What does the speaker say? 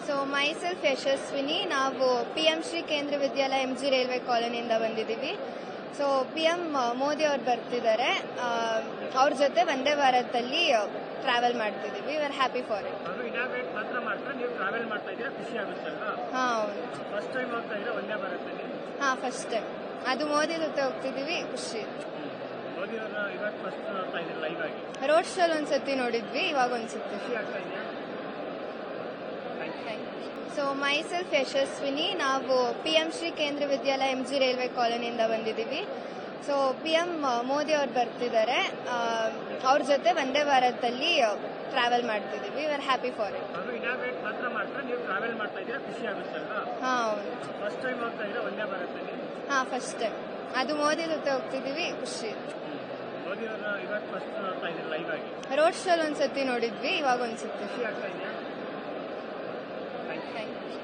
So myself Yashaswini. ನಾವು PM Shri ಕೇಂದ್ರ ವಿದ್ಯಾಲಯ MG railway ಕಾಲೋನಿಯಿಂದ ಬಂದಿದ್ದೀವಿ. ಸೊ PM ಮೋದಿ ಅವ್ರು ಬರ್ತಿದ್ದಾರೆ. ಅವ್ರ ಜೊತೆ ವಂದೇ ಭಾರತಲ್ಲಿ ಟ್ರಾವೆಲ್ ಮಾಡ್ತಿದ್ದೀವಿ. We are happy for it. ಹಾಂ, ಫಸ್ಟ್ ಟೈಮ್. ಅದು ಮೋದಿ ಜೊತೆ ಹೋಗ್ತಿದ್ದೀವಿ, ಖುಷಿ. ರೋಡ್ ಶೋಲ್ ಒಂದ್ಸತಿ ನೋಡಿದ್ವಿ, ಇವಾಗ ಒಂದ್ಸತಿ. So myself Yashaswini. ನಾವು PM ಶ್ರೀ ಕೇಂದ್ರ ವಿದ್ಯಾಲಯ MG ರೈಲ್ವೆ ಕಾಲೋನಿಯಿಂದ ಬಂದಿದ್ದೀವಿ. ಸೊ PM ಮೋದಿ ಅವ್ರು ಬರ್ತಿದ್ದಾರೆ. ಅವ್ರ ಜೊತೆ ವಂದೇ ಭಾರತಲ್ಲಿ ಟ್ರಾವೆಲ್ ಮಾಡ್ತಿದ್ದೀವಿ. We are happy for it. ಹಾಂ, ಫಸ್ಟ್ ಟೈಮ್. ಅದು ಮೋದಿ ಜೊತೆ ಹೋಗ್ತಿದ್ದೀವಿ, ಖುಷಿ. ರೋಡ್ ಶೋಲ್ ಒಂದ್ಸತಿ ನೋಡಿದ್ವಿ, ಇವಾಗ ಒಂದ್ಸತಿ.